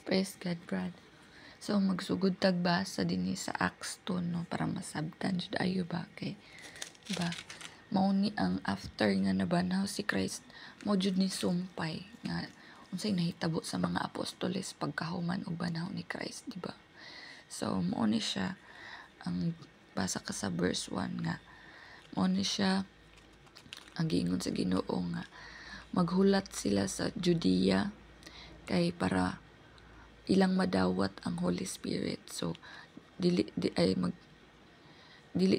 Praise God, Brad. So, magsugod tagbasa din sa Acts 2, no, para masabtan jud ayo ba kay ba mao ni ang after nga nabanaw si Christ, mao jud ni sumpay nga unsay nahitabo sa mga apostoles pagkahuman og banaw ni Christ, di ba? So, mao ni siya ang basa ka sa verse 1 nga mao ni siya ang giingon sa Ginoo nga maghulat sila sa Judea kay para ilang madawat ang Holy Spirit. So dili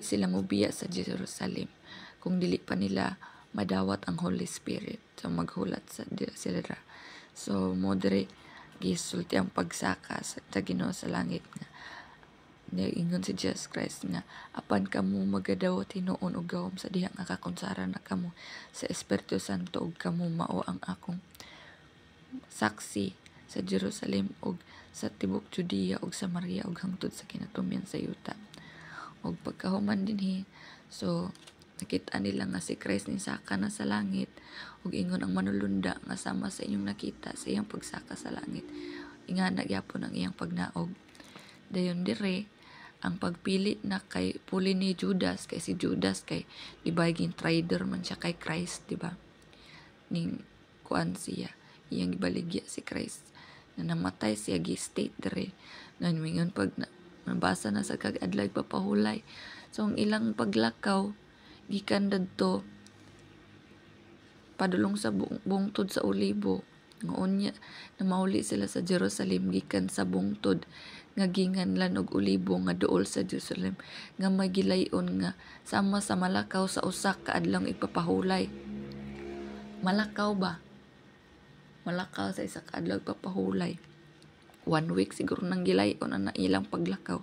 sila mobiya sa Jerusalem kung dili pa nila madawat ang Holy Spirit. So maghulat sila ra. So mo dire gisulti ang pagsaka sa Ginoo sa langit nga ingon si Jesus Christ nga apan kamo magadawat hinuon og gawom sa diha nga kakonsara na kamo sa Espiritu Santo ug kamo mao ang akong saksi sa Jerusalem ug sa tibok Judea ug Samaria ug hangtod sa kinatumyan sa yuta. Ug pagkahuman dinhi, so nakita nila nga si Christ ni saka na sa langit ug ingon ang manulunda nga sama sa inyong nakita sa iyang pagsaka sa langit. Ingana gyapon ang iyang pagnaog. Dayon dire ang pagpili na kay puli ni Judas kay si Judas kay di ba traitor man siya kay Christ, di ba? Ning kuan siya iyang gibaligya si Christ na namatay siya gi-state dire nan mingon pag nabasa na sa kag-adlaw papahulay. So ang ilang paglakaw gikan dadto padulong sa bungtod sa Olibo ngoon niya na mauli sila sa Jerusalem gikan sa bungtod nga ginganlan og Olibo nga duol sa Jerusalem nga magilayon nga sama sa malakaw sa usa ka adlawng ipapahulay. Malakaw ba? Malakaw sa isa ka adlaw ipapahulay. 1 week siguro nang gilayon na ilang paglakaw.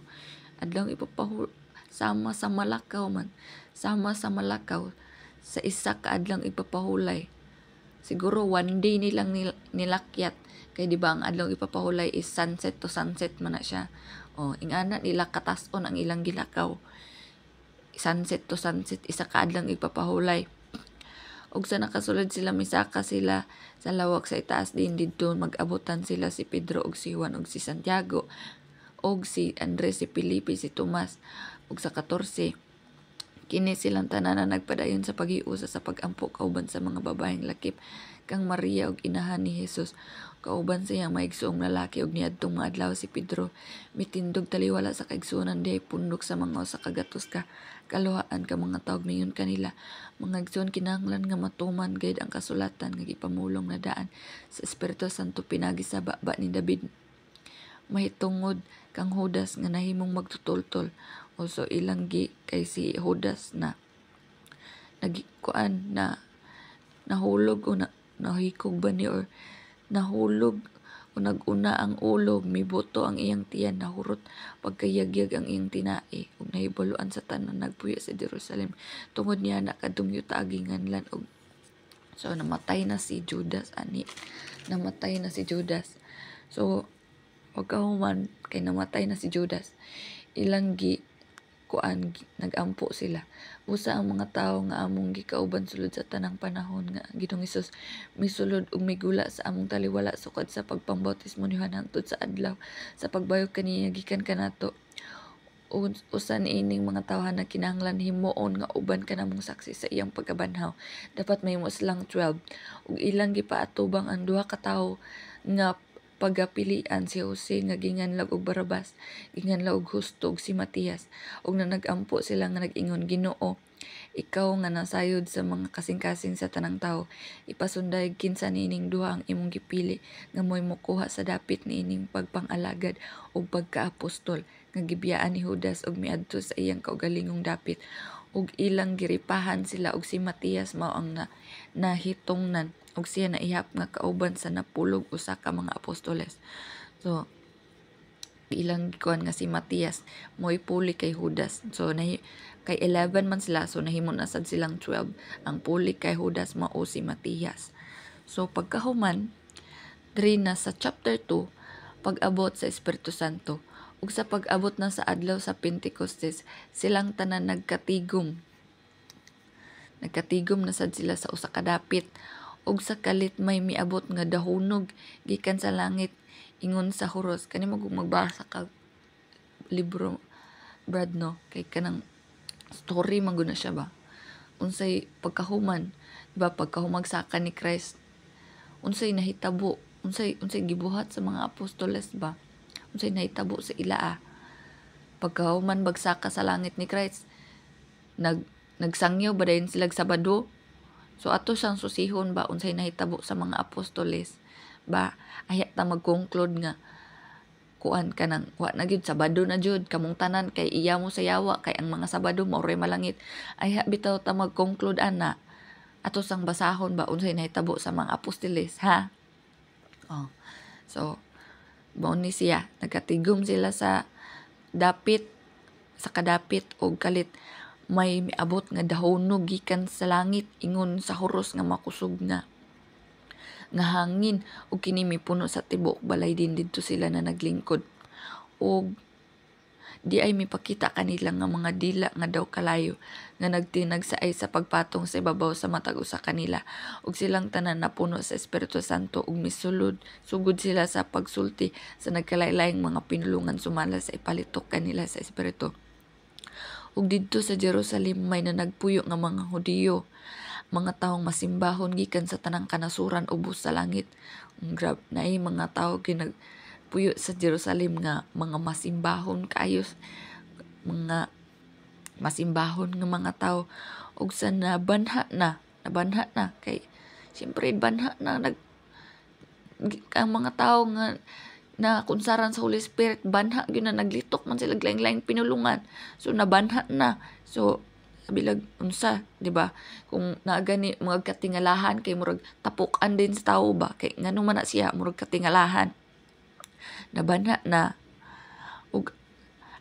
Adlaw ipapahulay sama sa malakaw man. Sama sa malakaw sa isa ka adlawng ipapahulay. Siguro 1 day nilang nilakyat kay di ba ang adlawng ipapahulay is sunset to sunset man na siya. O ingana nila katason ang ilang gilakaw. Sunset to sunset isa ka adlawng ipapahulay. Og sa nakasulod sila misaka sila sa lawak sa itaas din didto mag-abutan sila si Pedro og si Juan og si Santiago og si Andres, si Felipe, si Tomas og sa 14 kini silang tanan na nagpadayon sa paghiusa sa pagampo kauban sa mga babaeng lakip kang Maria og inahan ni Jesus kauban sa iyang maigsoong lalaki og niadtong mga adlaw si Pedro mitindog taliwala sa kaigsuonan diay pundok sa mga usa ka gatos ka kaluhaan ka mga tawag mingon kanila mga igsoon kinahanglan nga matuman gayud ang kasulatan nga gipamulong na daan sa Espiritu Santo pinagi sa baba ni David mahitungod kang Judas nga nahimong magtutultol also ilang kay si Judas na nagikuan na nahulog o nahikog ba ni or nahulog o naguna ang ulog mibuto ang iyang tiyan nahurot pagkayagyag ang iyang tinai ug nahibaluan sa tanan nagpuyo sa Jerusalem tungod niya nakadung yuta aginganlan og so namatay na si Judas so pagkahuman kay namatay na si Judas ilang nagampo sila busa ang mga tawo nga among gikauban sulod sa tanang panahon nga Ginoong Hesus misulod ug migula sa among taliwala sukad sa pagpambautismo ni Juan hangtod sa adlaw sa pagbayog kaniya gikan kanato usan ining mga tawahan na kinahanglan himuon nga uban kanamong saksi sa iyang pagkabanhaw dapat mahimo silang 12 ug ilang gipaatubang ang duha ka tawo nga pagapilian si Jose nga ginganlag og Barrabas, ginganlag og Justo ug si Matias. Ug na nagampo sila nga nag-ingon, Ginoo, ikaw nga nasayod sa mga kasing-kasing sa tanang tawo, ipasunday kinsa niining duha ang imong gipili nga mo'y mokuha sa dapit niining pagpang-alagad ug pagkaapostol nga gibiyaan ni Judas ug miadto sa iyang kaugalingong dapit ug ilang giripahan sila ug si Matias mao ang nahitungnan ug siya naihap nga kauban sa napulog usa ka mga apostoles. So ilang kuan nga si Matias mo'y puli kay Judas. So kay 11 man sila so nahimo na sad silang 12. Ang puli kay Judas mao si Matias. So pagkahuman diri na sa chapter 2 pag-abot sa Espiritu Santo ug sa pag-abot na sa adlaw sa Pentecostes silang tanan nagkatigom na sad sila sa usa ka dapit ug sa kalit may miabot nga dahunog gikan sa langit ingon sa huros. Kani magbasa ka libro Brad no, kay kanang story man gud na siya ba. Unsay pagkahuman, diba pagkahumagsaka ni Christ, unsay nahitabo, unsay gibuhat sa mga apostoles ba, unsay nahitabo sa ilaa. Pagkahuman bagsaka sa langit ni Christ, nagsangyaw ba dayon sila Sabado. So ato siyang susihon ba unsay nahitabo sa mga apostoles ba. Aya ta mag-conclude nga kuan ka nang wa na gyud Sabado na jud kamong tanan kay iya mo sa yawa kay ang mga Sabado maoray malangit. Aya bitaw ta mag-conclude ana ato sang basahon ba unsay nahitabo sa mga apostoles ha. So mao ni siya nagatigom sila sa kadapit og kalit may miabot nga dahonog gikan sa langit ingon sa huros nga makusog nga hangin ug kini mipuno sa tibuok balay din didto sila na naglingkod. Og di ay mipakita kanila nga mga dila nga daw kalayo nga nagtinag sa ay sa pagpatong sa ibabaw sa matag usa kanila, ug silang tanan napuno sa Espiritu Santo ug sugod sila sa pagsulti sa nagkalaylayng mga pinulungan sumala sa ipalitok kanila sa Espiritu. Ug didto sa Jerusalem may nanagpuyo nga mga Hudiyo, mga taong masimbahon gikan sa tanang kanasuran ubos sa langit. Grab naay mga tawo ginagpuyo sa Jerusalem nga mga masimbahon kaayos, mga masimbahon nga mga tawo. Ug sa nabanha na kay siyempre banha na ang mga tawo nga na kunsaran sa Holy Spirit banha gyud na naglitok man sila laing-laing pinulungan. So nabanha na. So bilag unsa, di ba? Kung naagani mga katingalahan kay murag tapukan din sa tao ba kay ngano man na siya murag katingalahan. Nabanha na ug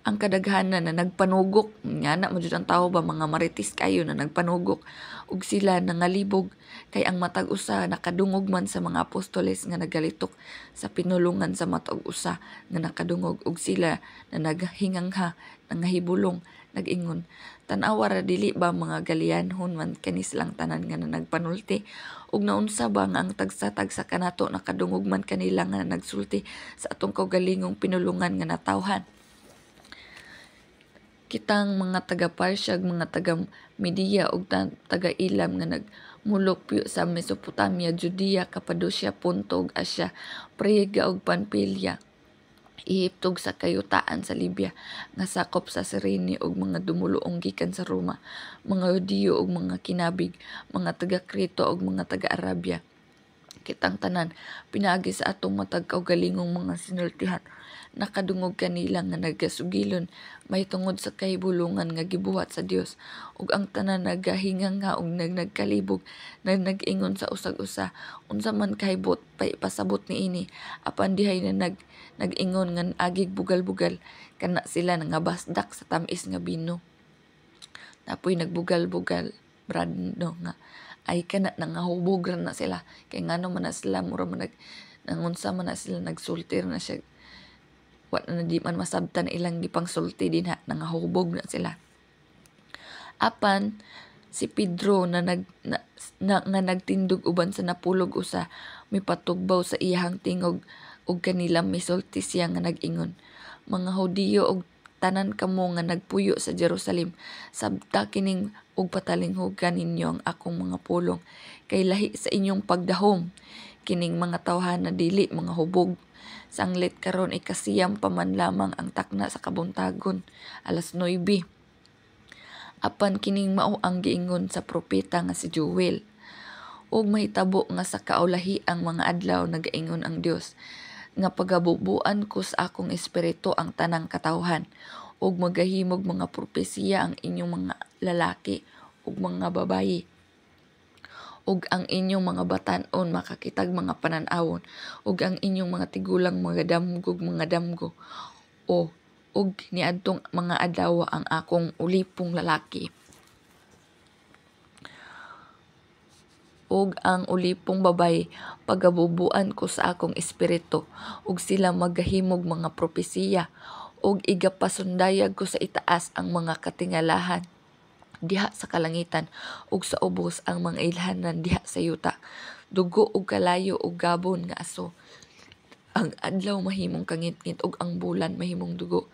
ang kadaghanan na nagpanugok nga na mo ang tao ba mga maritis kayo na nagpanugok ug sila nangalibog kay ang matag usa nakadungog man sa mga apostoles nga nagalitok sa pinulungan sa matag usa nga nakadungog ug sila na naghingangha nangahibulong nag-ingon, tan-awa ra dili ba mga galianhon man kanis lang tanan nga nagpanulti ug naunsa ba nga ang tagsa-tagsa kanato nakadungog man kanila nga nagsulti sa atong kaugalingong pinulungan nga natawhan. Kitang mga taga-Parsyag, mga taga-Media ug taga-Ilam nga nagmulupyo sa Mesopotamia, Judea, Cappadocia, Ponto ug Asia, Phrygia ug Pamphylia, ihiptog sa kayutaan sa Libya nga sakop sa Cyrene ug mga dumuluong gikan sa Roma, mga Hudiyo ug mga kinabig, mga taga-Crete ug mga taga-Arabia. Kitang tanan pinaagi sa atong matag kaugalingong mga sinultihan, nakadungog kanila nga nagasugilon mahitungod sa kahibulungan nga gibuhat sa Dios ug ang tanan nagahinganga ug nagkalibog nag-ingon sa usag-usa unsa man kahibot pasabot niini apan dihay na nag-ingon nga agig bugal-bugal kana sila nangabasdak sa tamis nga bino. Tapoy nagbugal-bugal brando nga ay kana nangahubog ra na sila kay ngano man na sila mura man nangunsa man na sila nagsultir na siya wa na di man masabtan ilang gipang sulti din nangahubog na sila. Apan si Pedro na nagtindog uban sa napulog usa mipatugbaw sa iyang tingog ug kanila misulti siya nga nag-ingon, mga Hudiyo ug tanan kamo nga nagpuyo sa Jerusalem, sabta kining ug patalinghogan ninyo ang akong mga pulong kay lahi sa inyong pagdahom kining mga tawhan na dili mga hubog. Sanglit karon ikasiyam pa man lamang ang takna sa kabuntagon, 9:00. Apan kining mao ang giingon sa propeta nga si Joel. Og mahitabo nga sa kaulahi ang mga adlaw nagaingon ang Dios nga pagabubuan ko sa akong espiritu ang tanang katawhan ug magahimog mga propesiya ang inyong mga lalaki ug mga babayi ug ang inyong mga batan-on makakitag mga panan-awon ug ang inyong mga tigulang mga damgo ug niadtong mga adlaw ang akong ulipong lalaki ug ang ulipong babay pagabubuan ko sa akong espiritu ug sila magahimog mga propesiya ug igapasundayag ko sa itaas ang mga katingalahan diha sa kalangitan ug sa ubos ang mga ilhanan diha sa yuta. dugo ug kalayo ug gabon nga aso. Ang adlaw mahimong kangit-ngit ug ang bulan mahimong dugo.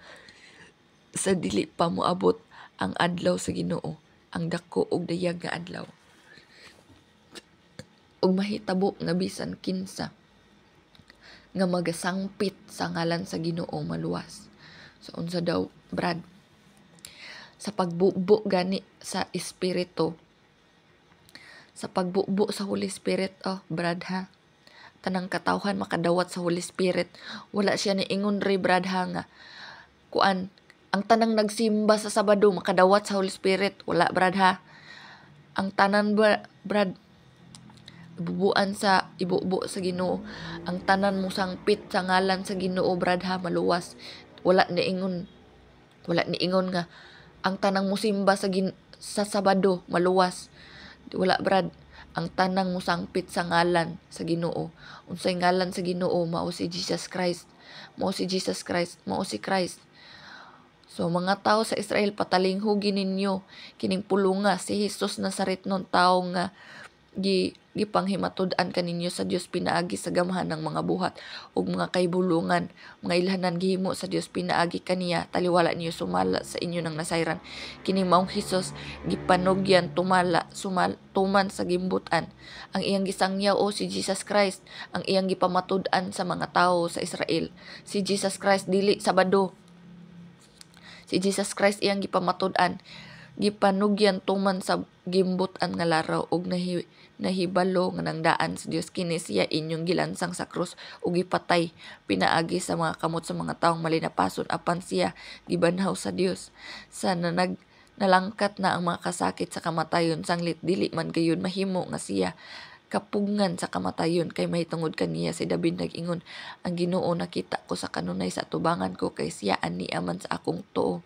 Sa dili pa moabot ang adlaw sa Ginoo, ang dako ug dayag nga adlaw. Ug mahitabo nga bisan kinsa nga magasangpit sa ngalan sa Ginoo maluwas. So unsa daw, Brad? Sa pagbubo gani sa espiritu, sa pagbubo sa Holy Spirit, Brad ha, tanang katawhan makadawat sa Holy Spirit. Wala siya niingon ri, Brad ha, nga kuan ang tanang nagsimba sa Sabado makadawat sa Holy Spirit. Wala, Brad ha. Ang tanan, Brad, ibubo sa Ginoo. Ang tanan mo sangpit sa ngalan sa Ginoo, Brad ha, maluwas. Wala niingon nga ang tanang mo simba sa Sabado maluwas. Wala, Brad. Ang tanang mo sangpit sa ngalan sa Ginoo. Unsay ngalan sa Ginoo? Mao si Jesus Christ. Mao si Christ. So mga tao sa Israel, patalinghugin ninyo kining pulunga si Jesus Nazaretnon, tao nga gipanghimatud-an kaninyo sa Dios, pinaagi sa gamhan ng mga buhat ug mga kaybulungan, mga ilhanan gihimo sa Dios, pinaagi kaniya, taliwala niyo sumala sa inyo ng nasayran. Kining maong Hesus gipanugyan tuman sa gimbutan. Ang iyang gisangyaw si Jesus Christ, ang iyang gipamatud-an sa mga tao sa Israel. Si Jesus Christ dili Sabado. Si Jesus Christ iyang gipamatud-an, gipanugyan tuman sa gimbutan nga laraw ug nahibalo nga nangdaan sa Dios. Kini siya inyong gilansang sa krus ug gipatay pinaagi sa mga kamot sa mga taong malinapason, apan siya gibanhaw sa Dios. Sa nalangkat na ang mga kasakit sa kamatayon, sanglit dili man gayud mahimo nga siya kapungan sa kamatayon, kay mahitungod kaniya si David nag-ingon, ang Ginoo nakita ko sa kanunay sa tubangan ko, kay siya ania man sa akong tuo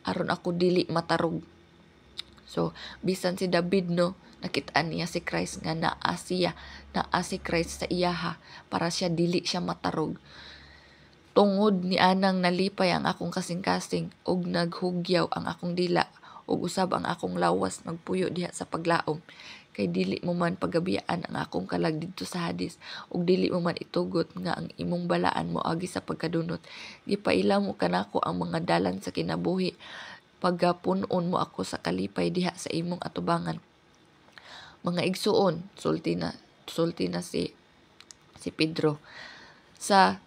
aron ako dili matarog. So bisan si David nakitaan niya si Christ nga naa si Christ sa iyaha para siya dili siya matarog. Tungod ni anang nalipay ang akong kasing-kasing ug naghugyaw ang akong dila ug usab ang akong lawas nagpuyo diha sa paglaom. Kay dili mo man pagabiyaan ang akong kalag didto sa Hades ug dili mo man itugot nga ang imong balaan mo agi sa pagkadunot. Gipaila mo kanako ang mga dalan sa kinabuhi, pagapun-on mo ako sa kalipay diha sa imong atubangan. Mga igsuon, sulti na si Pedro. Sa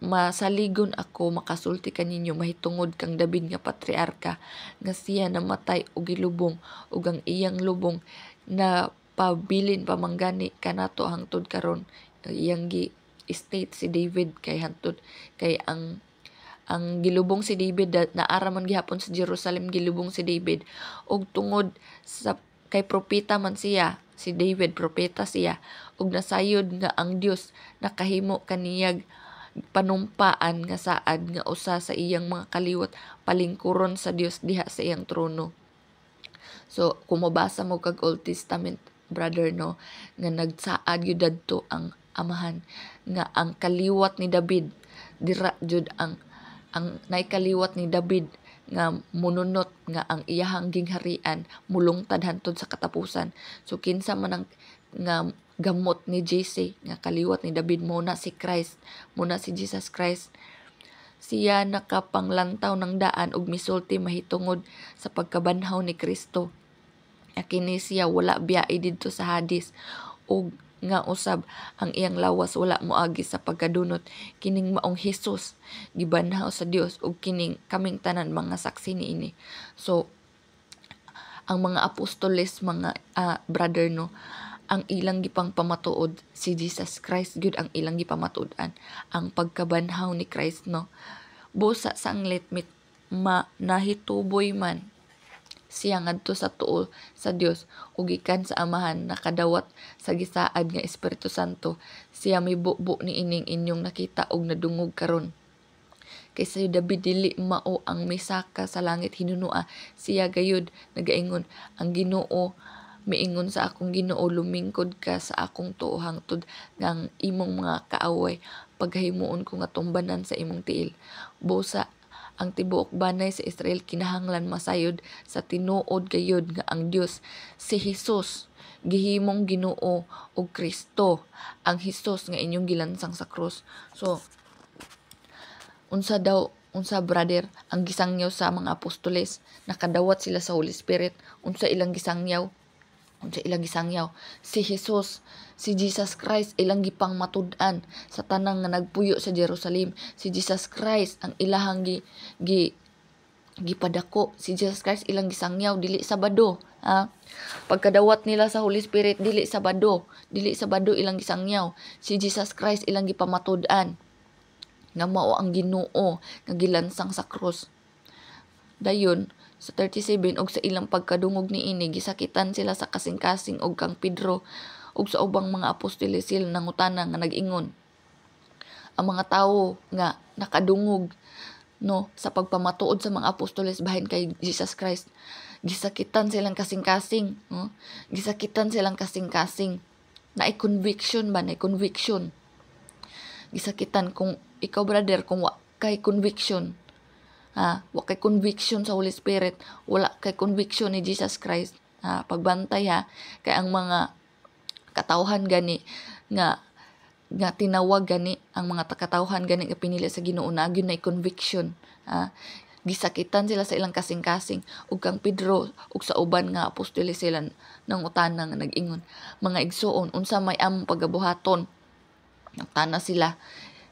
masaligon ako makasulti kaninyo, mahitungod kang David nga patriarka, nga siya namatay og gilubong ug ang iyang lubong na pabilin pamanggani kanato hangtod karon. Iyang estate si David kay hangtod kay ang gilubong si David naara man gihapon sa Jerusalem, gilubong si David ug tungod sa kay propeta man siya, si David propeta siya, ug nasayod nga ang Dios nakahimo kaniyag panumpaan nga saad nga usa sa iyang mga kaliwat palingkuron sa Dios diha sa iyang trono. So kung mabasa mo kag Old Testament, brother, nga nagsaad gyud dadto ang amahan nga ang kaliwat ni David dira jud ang naikaliwat ni David nga mununot nga ang iyahang gingharian mulungtad hantod sa katapusan. So kinsa man ang nga gamot ni JC nga kaliwat ni David, muna si Christ, muna si Jesus Christ. Siya nakapanglantaw ng daan ug misulti mahitungod sa pagkabanhaw ni Kristo. Kini siya wala biyae didto sa Hades ug nga usab ang iyang lawas wala moagi sa pagkadunot. Kining maong Hesus gibanhaw sa Dios ug kining kaming tanan mga saksi niini. So ang mga apostoles, mga brother, ang ilang gipang pamatuod si Jesus Christ gyud ang ilang gipamatuod-an, ang pagkabanhaw ni Christ, busa sanglit nahituboy man siya ngadto sa tuo sa Dios ug gikan sa amahan, nakadawat sa gisaad nga Espiritu Santo. Siya may bubo ni ining inyong nakita ug nadungog karon. Kay sa David dili mao ang misaka sa langit hinunua, siya gayud nagaingon, ang Ginoo miingon sa akong Ginoo, lumingkod ka sa akong tuo hangtod nga ang imong mga kaaway paghimuon ko nga tumbanan sa imong tiil. Busa ang tibuok banay sa Israel kinahanglan masayod sa tinuod gayud nga ang Dios si Hesus gihimong Ginoo og Kristo, ang Hesus nga inyong gilansang sa krus. So unsa brother ang gisangyaw sa mga apostoles? Nakadawat sila sa Holy Spirit. Unsa ilang gisangyaw? Si Jesus, si Jesus Christ ilang gipang matud-an sa tanang nga nagpuyo sa Jerusalem. Si Jesus Christ ang ilahang gipadako. Si Jesus Christ ilang gisangyaw dili Sabado. Pagkadawat nila sa Holy Spirit dili Sabado ilang gisangyaw. Si Jesus Christ ilang gipamatud-an nga mao ang Ginoo nga gilansang sa krus. Dayon sa 37 og sa ilang pagkadungog niini gisakitan sila sa kasing-kasing og kang Pedro ug sa ubang mga apostoles sila nangutana nga nag-ingon. Ang mga tawo nga nakadungog sa pagpamatuod sa mga apostoles bahin kay Jesus Christ, gisakitan silang kasing-kasing. Gisakitan silang kasing-kasing. Naay conviction. Gisakitan kung ikaw brother, kung wa kay conviction, wa kay conviction sa Holy Spirit, wala kay conviction ni Jesus Christ, pagbantay kay ang mga katawhan gani nga tinawag gani, ang mga katawhan gani nga pinili sa Ginoo na gyud nay conviction. Gisakitan sila sa ilang kasing-kasing ug kang Pedro ug sa uban nga apostoles sila nang utana nga nag-ingon, mga igsoon, unsa may among pagabuhaton? Nagtana sila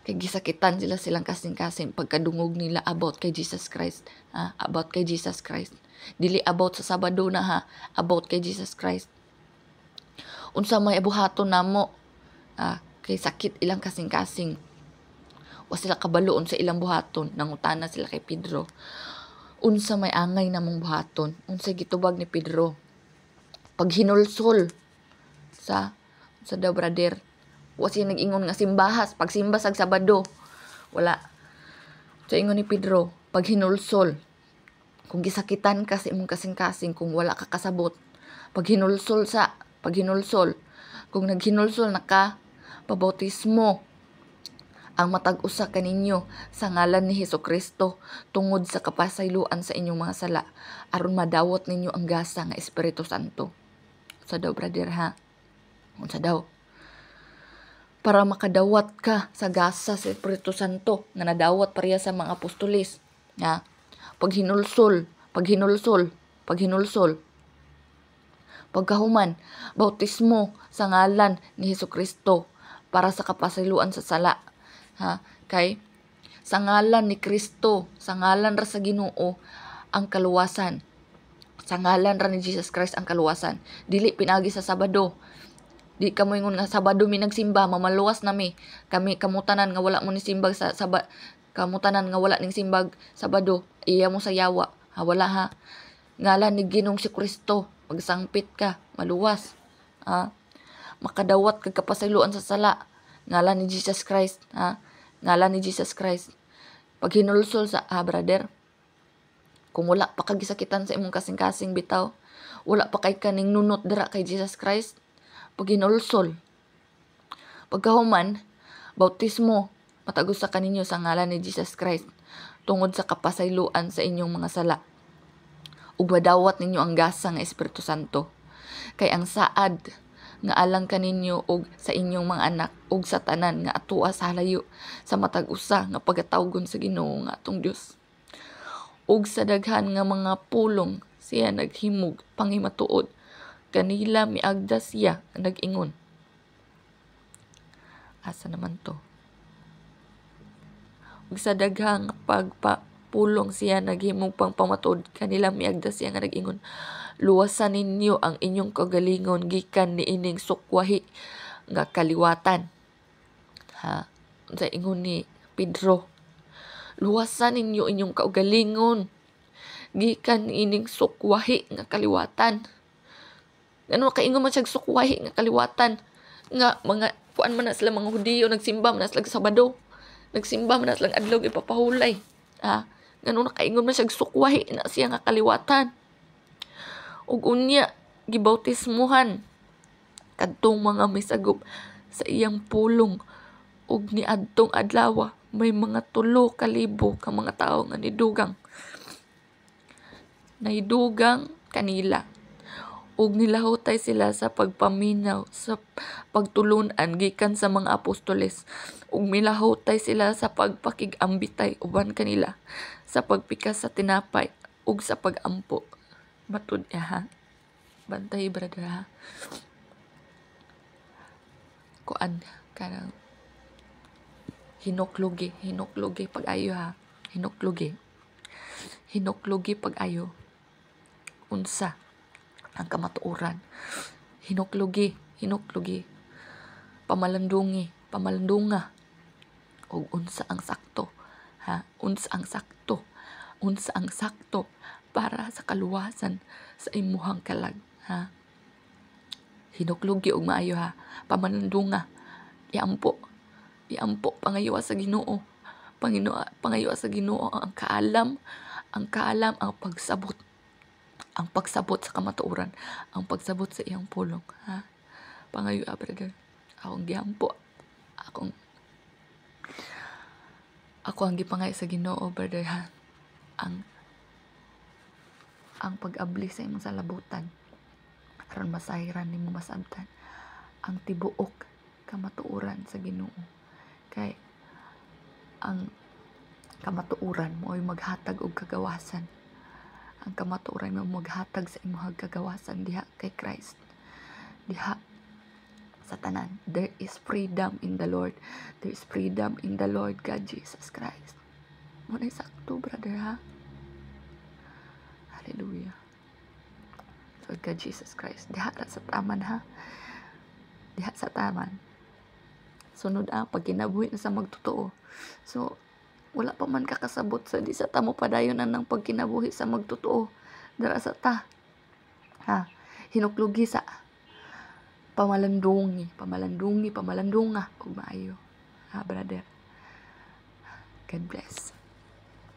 kay gisakitan sila silang kasing-kasing pagkadungog nila about kay Jesus Christ. About kay Jesus Christ. Dili about sa Sabado na about kay Jesus Christ. Unsa may abuhaton namo? Kay sakit ilang kasing-kasing. Wa sila kabaloon sa ilang buhaton. Nangutana sila kay Pedro. Unsa may angay namong buhaton? Unsa gitubag ni Pedro? Paghinulsol sa daw brother. Wa siya nag-ingon nga simbahas, pagsimba sa Sabado. Wala. So ingon ni Pedro, paghinulsol. Kung gisakitan ka sa imong kasing-kasing, kung wala ka kasabot, paghinulsol. Kung naghinulsol na ka, pabautismo ang matag usa kaninyo sa ngalan ni Hesukristo tungod sa kapasayloan sa inyong mga sala aron madawat ninyo ang gasa nga Espiritu Santo. Unsa daw brother Unsa daw? Para makadawat ka sa gasa sa Espiritu Santo nga nadawat pareha sa mga apostoles. Paghinulsol. Pagkahuman, bautismo sa ngalan ni Hesukristo para sa kapasayloan sa sala. Kay sa ngalan ni Kristo, sa ngalan ra sa Ginoo ang kaluwasan. Sa ngalan ra ni Jesus Christ ang kaluwasan. Dili pinagi sa Sabado. Di ka mo ingon nga Sabado mi nagsimba, mamaluwas nami. Kami kamutanan nga wala mo ni simbag sa kamutanan nga wala ning simbag Sabado. Iya mo sa yawa. Wala Ngalan ni Ginoong si Kristo, magsangpit ka, maluwas. Makadawat kag kapasayloan sa sala. Ngalan ni Jesus Christ, Ngalan ni Jesus Christ. Pag hinulsol sa brother, kung wala pa kag gisakitan sa imong kasing-kasing bitaw, wala pa kay kaning nunot dira kay Jesus Christ, paghinulsol. Pagkahuman, bautismo, matagos sa kaninyo sa ngalan ni Jesus Christ, tungod sa kapasayloan sa inyong mga sala. Ug madawat ninyo ang gasa nga Espiritu Santo. Kay ang saad nga alang kaninyo og sa inyong mga anak ug sa tanan nga atua sa halayo sa matag usa nga pagatawgon sa Ginoo nga atong Dios. Ug sa daghan nga mga pulong siya naghimog pangimatuod, kanila miagda siya nag-ingon. Asa naman to? Ug sa daghang pagpapulong siya naghimog pang pamatuod, kanila miagda siya nga nag-ingon, luwasan ninyo ang inyong kagalingon gikan niining sukwahi nga kaliwatan. Sa ingon ni Pedro, luwasan ninyo inyong kagalingon gikan niining sukwahi nga kaliwatan. Ano kaingon man siya sukwahi nga kaliwatan? Nga mga kuan man na sila mga Hudiyo nagsimba man na sila Sabado. Nagsimba man na sila adlaw ipapahulay. Ngano na kaingon man siya sukwahi na siya nga kaliwatan. Ug unya gibautismuhan kadtong mga misagop sa iyang pulong ug niadtong adlaw may mga 3,000 ka mga tawo nga nidugang kanila ug nilahutay sila sa pagpaminaw sa pagtulunan gikan sa mga apostoles, ug milahutay sila sa pagpakig-ambitay uban kanila sa pagpikas sa tinapay ug sa pag-ampo. Matud niya ha. Bantay brother ha. Kuan kanang hinuklugi pag-ayo ha. Hinuklugi pag-ayo. Unsa ang kamatuoran. Hinuklugi. Pamalandunga. O unsa ang sakto. Ha? Unsa ang sakto para sa kaluwasan sa imuhang kalag. Ha? Hinuklugi og maayo ha. Pamalandunga. Iampo pangayo sa Ginoo. Pangayo sa Ginoo ang kaalam, ang pagsabot. Ang pagsabot sa kamatuoran, ang pagsabot sa iyang pulong, ha? Pangayo brother. Akong giampo. Ako ang gipangayo sa Ginoo brother ha. Ang pag-abli sa imong salabutan aron masayran nimo masabtan ang tibuok kamatuoran sa Ginoo. Kay ang kamatuoran mo'y maghatag og kagawasan. Ang kamatuoran mo maghatag sa imong kagawasan diha kay Christ. Diha sa tanan. There is freedom in the Lord. There is freedom in the Lord God Jesus Christ. Muna sakto brother ha. Hallelujah. Lord God Jesus Christ. Diha sa taman ha. Diha sa taman. Sunod ang pagkinabuhi na sa magtotoo. So, wala pa man kakasabot sa di sa tamo padayon ng pagkinabuhi sa magtotoo. Dara sa ta. Ha? Hinuklugi sa pamalandunga ug maayo. Ha, brother. God bless.